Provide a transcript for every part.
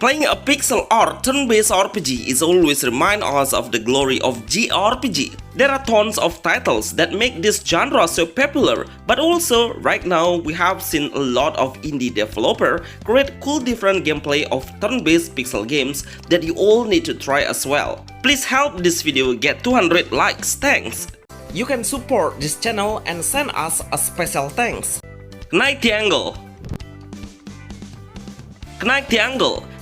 Playing a pixel art turn-based RPG is always remind us of the glory of JRPG. There are tons of titles that make this genre so popular, but also right now we have seen a lot of indie developers create cool different gameplay of turn-based pixel games that you all need to try as well. Please help this video get 200 likes, thanks! You can support this channel and send us a special thanks. Knight Triangle.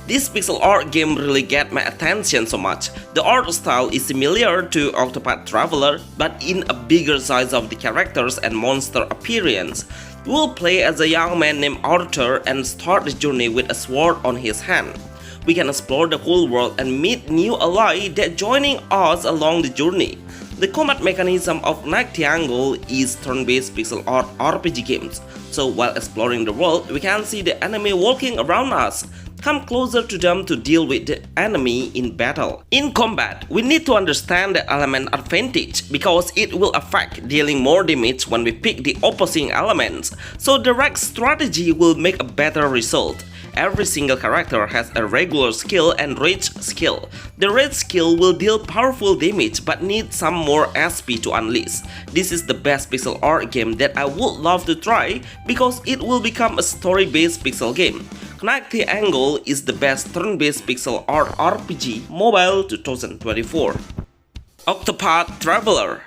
This pixel art game really get my attention so much. The art style is similar to Octopath Traveler, but in a bigger size of the characters and monster appearance. We will play as a young man named Arthur and start the journey with a sword on his hand. We can explore the whole world and meet new allies that joining us along the journey. The combat mechanism of Knight Triangle is turn-based pixel art RPG games. So while exploring the world, we can see the enemy walking around us. Come closer to them to deal with the enemy in battle. In combat, we need to understand the element advantage because it will affect dealing more damage when we pick the opposing elements. So the right strategy will make a better result. Every single character has a regular skill and rage skill. The rage skill will deal powerful damage but needs some more SP to unleash. This is the best pixel art game that I would love to try because it will become a story-based pixel game. Knight Triangle is the best turn-based pixel art RPG mobile 2024. Octopath Traveler.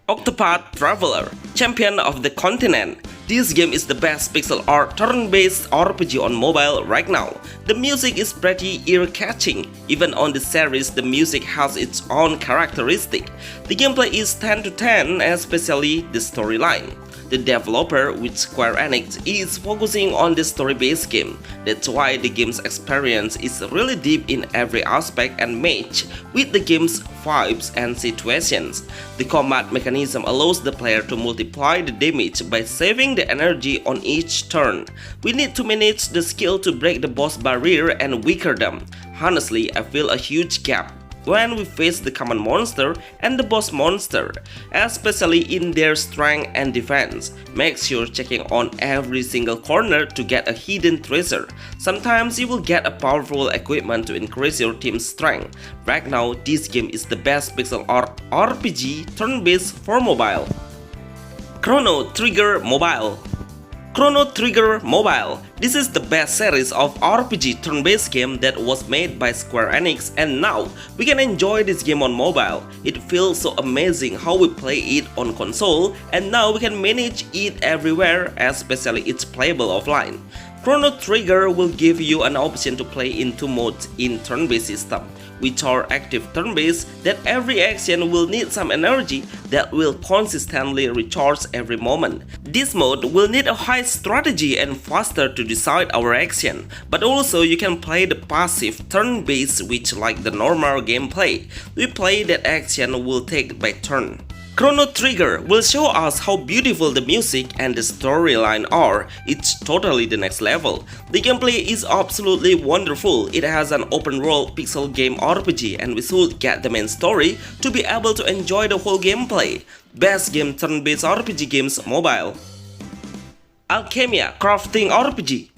Octopath Traveler, champion of the continent. This game is the best pixel art turn-based RPG on mobile right now. The music is pretty ear-catching. Even on the series, the music has its own characteristic. The gameplay is 10 to 10, especially the storyline. The developer, with Square Enix, is focusing on the story-based game. That's why the game's experience is really deep in every aspect and match with the game's vibes and situations. The combat mechanism allows the player to multiply the damage by saving the energy on each turn. We need to manage the skill to break the boss barrier and weaken them. Honestly, I feel a huge gap when we face the common monster and the boss monster, especially in their strength and defense. Make sure checking on every single corner to get a hidden treasure. Sometimes you will get a powerful equipment to increase your team's strength. Right now, this game is the best pixel art RPG turn-based for mobile. Chrono Trigger Mobile. Chrono Trigger Mobile. This is the best series of RPG turn-based game that was made by Square Enix, and now we can enjoy this game on mobile. It feels so amazing how we play it on console, and now we can manage it everywhere, especially it's playable offline. Chrono Trigger will give you an option to play in two modes in turn-based system, which are active turn-based, that every action will need some energy that will consistently recharge every moment. This mode will need a high strategy and faster to decide our action, but also you can play the passive turn-based, which like the normal gameplay. We play that action will take by turn. Chrono Trigger will show us how beautiful the music and the storyline are. It's totally the next level. The gameplay is absolutely wonderful. It has an open world pixel game RPG, and we should get the main story to be able to enjoy the whole gameplay. Best game turn-based RPG games mobile. Alchemia Crafting RPG.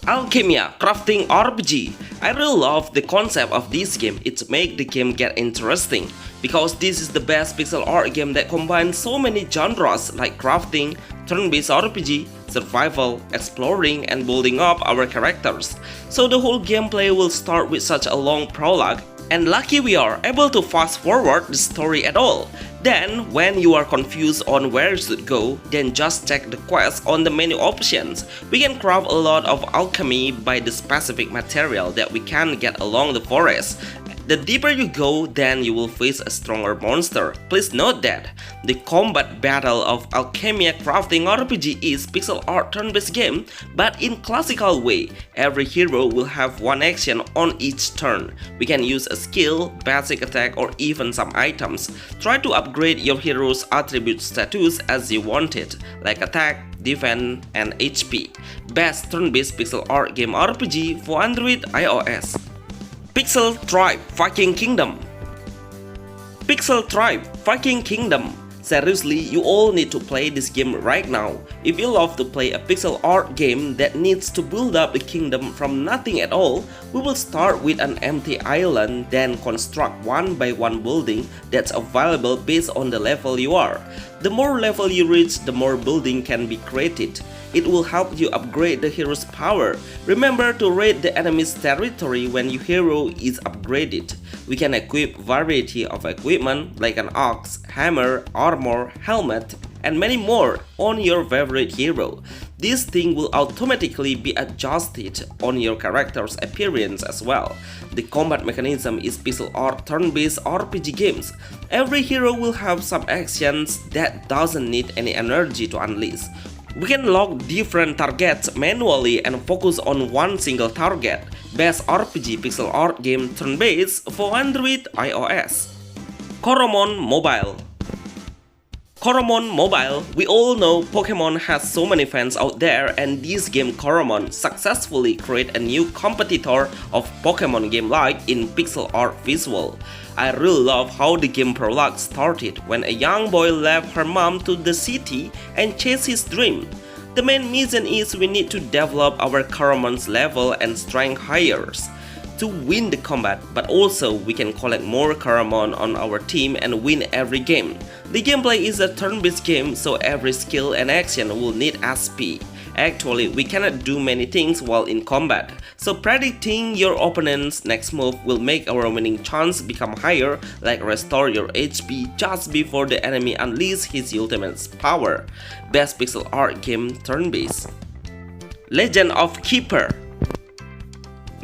Alchemia Crafting RPG. I really love the concept of this game. It makes the game get interesting because this is the best pixel art game that combines so many genres like crafting, turn-based RPG, survival, exploring, and building up our characters. So the whole gameplay will start with such a long prologue, and lucky we are able to fast forward the story at all. Then, when you are confused on where you should go, then just check the quest on the menu options. We can craft a lot of alchemy by the specific material that we can get along the forest. The deeper you go, then you will face a stronger monster. Please note that the combat battle of Alchemia Crafting RPG is pixel art turn-based game, but in classical way. Every hero will have one action on each turn. We can use a skill, basic attack, or even some items. Try to upgrade your hero's attribute status as you want it, like attack, defense, and HP. Best turn-based pixel art game RPG for Android iOS. Pixel Tribe Fking Kingdom. Pixel Tribe Fking Kingdom. Seriously, you all need to play this game right now. If you love to play a pixel art game that needs to build up the kingdom from nothing at all, we will start with an empty island, then construct one by one building that's available based on the level you are. The more level you reach, the more building can be created. It will help you upgrade the hero's power. Remember to raid the enemy's territory when your hero is upgraded. We can equip variety of equipment like an axe, hammer, armor, helmet, and many more on your favorite hero. This thing will automatically be adjusted on your character's appearance as well. The combat mechanism is pixel art turn-based RPG games. Every hero will have some actions that doesn't need any energy to unleash. We can lock different targets manually and focus on one single target. Best RPG pixel art game turn-based for Android iOS. Chrono Mobile. Chrono Mobile, we all know Pokemon has so many fans out there, and this game Chrono successfully create a new competitor of Pokemon game like in pixel art visual. I really love how the game prologue started when a young boy left her mom to the city and chased his dream. The main mission is we need to develop our Chrono's level and strength higher to win the combat, but also we can collect more Chrono on our team and win every game. The gameplay is a turn-based game, so every skill and action will need SP. Actually, we cannot do many things while in combat, so predicting your opponent's next move will make our winning chance become higher, like restore your HP just before the enemy unleashes his ultimate power. Best pixel art game turn-based. Legend of Keeper.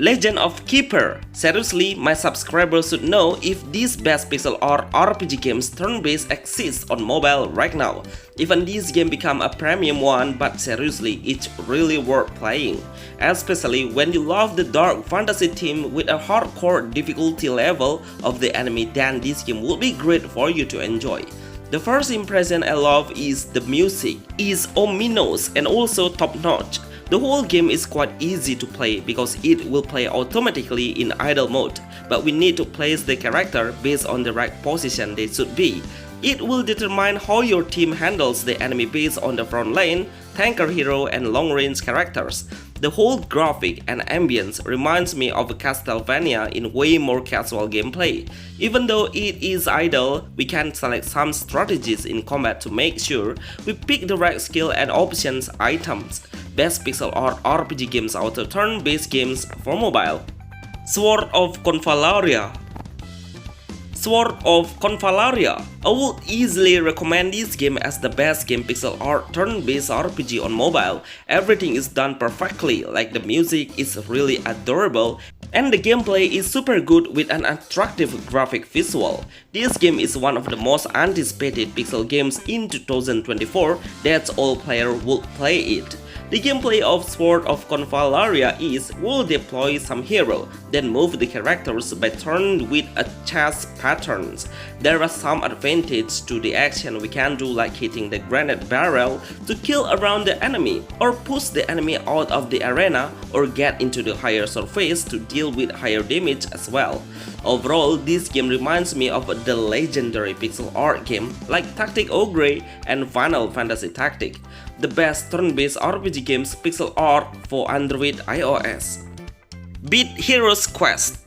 Legend of Keeper. Seriously, my subscribers should know if these best pixel art RPG games turn-based exist on mobile right now. Even this game become a premium one, but seriously, it's really worth playing. Especially when you love the dark fantasy theme with a hardcore difficulty level of the enemy, then this game will be great for you to enjoy. The first impression I love is the music is ominous and also top-notch. The whole game is quite easy to play because it will play automatically in idle mode, but we need to place the character based on the right position they should be. It will determine how your team handles the enemy based on the front lane, tanker hero, and long-range characters. The whole graphic and ambience reminds me of Castlevania in way more casual gameplay. Even though it is idle, we can select some strategies in combat to make sure we pick the right skill and options items. Best pixel art RPG games out of turn-based games for mobile. Sword of Convalaria. Sword of Convalaria. I would easily recommend this game as the best game pixel art turn-based RPG on mobile. Everything is done perfectly, like the music is really adorable, and the gameplay is super good with an attractive graphic visual. This game is one of the most anticipated pixel games in 2024, that's all players would play it. The gameplay of Sword of Convalaria is we'll deploy some hero, then move the characters by turn with a chess patterns. There are some advantages to the action we can do, like hitting the granite barrel to kill around the enemy, or push the enemy out of the arena, or get into the higher surface to deal with higher damage as well. Overall, this game reminds me of the legendary pixel art game like Tactic Ogre and Final Fantasy Tactic. The best turn-based RPG games pixel art for Android iOS. Beat Heroes Quest.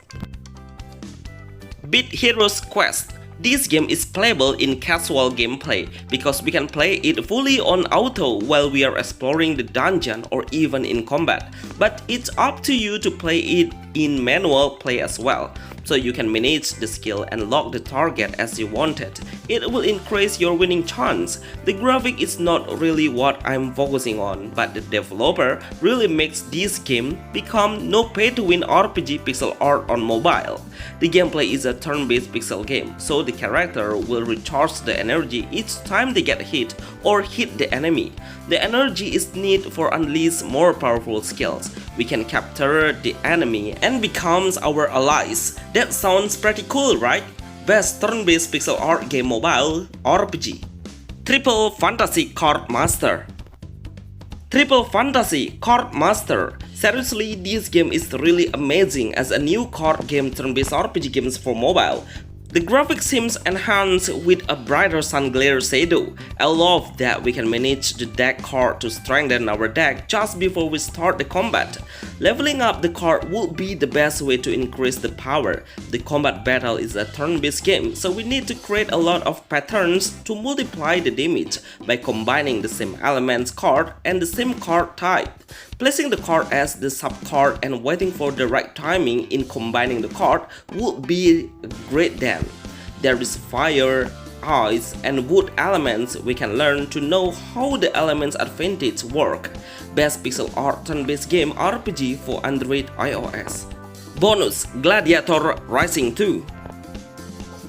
Beat Heroes Quest. This game is playable in casual gameplay because we can play it fully on auto while we are exploring the dungeon or even in combat. But it's up to you to play it in manual play as well, so you can manage the skill and lock the target as you wanted. It will increase your winning chance. The graphic is not really what I'm focusing on, but the developer really makes this game become no pay-to-win RPG pixel art on mobile. The gameplay is a turn-based pixel game, so the character will recharge the energy each time they get hit or hit the enemy. The energy is needed for unleash more powerful skills. We can capture the enemy and becomes our allies. That sounds pretty cool, right? Best turn-based pixel art game mobile RPG. Triple Fantasy Card Master. Triple Fantasy Card Master. Seriously, this game is really amazing as a new card game turn-based RPG games for mobile. The graphics seems enhanced with a brighter sun glare shadow. I love that we can manage the deck card to strengthen our deck just before we start the combat. Leveling up the card would be the best way to increase the power. The combat battle is a turn-based game, so we need to create a lot of patterns to multiply the damage by combining the same elements card and the same card type. Placing the card as the sub-card and waiting for the right timing in combining the card would be great then. There is fire, ice, and wood elements we can learn to know how the elements advantage work. Best pixel art turn-based game RPG for Android iOS. Bonus: Gladiator Rising 2.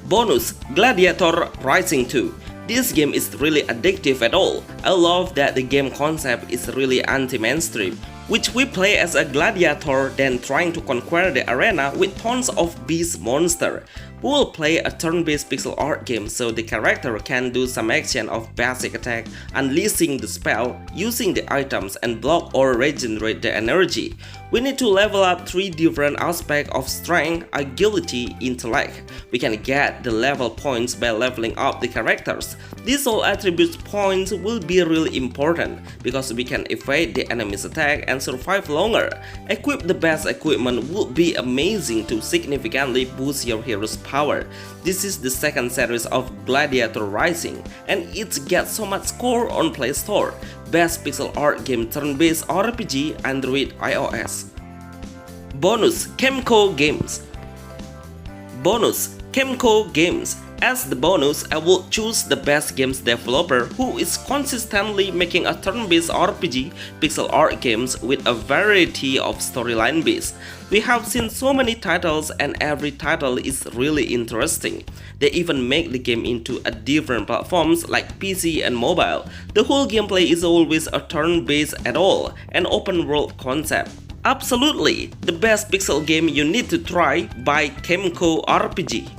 Bonus: Gladiator Rising 2. This game is really addictive at all. I love that the game concept is really anti-mainstream, which we play as a gladiator then trying to conquer the arena with tons of beast monster. We will play a turn-based pixel art game so the character can do some action of basic attack, unleashing the spell, using the items and block or regenerate the energy. We need to level up 3 different aspects of strength, agility, intellect. We can get the level points by leveling up the characters. These all attributes points will be really important because we can evade the enemy's attack and survive longer. Equip the best equipment would be amazing to significantly boost your hero's power. This is the second series of Gladiator Rising and it gets so much score on Play Store. Best pixel art game turn-based RPG Android iOS. Bonus: Chemco Games. Bonus: Chemco Games. As the bonus, I will choose the best games developer who is consistently making a turn-based RPG pixel art games with a variety of storyline base. We have seen so many titles and every title is really interesting. They even make the game into a different platforms like PC and mobile. The whole gameplay is always a turn-based at all, an open world concept. Absolutely, the best pixel game you need to try by Chemco RPG.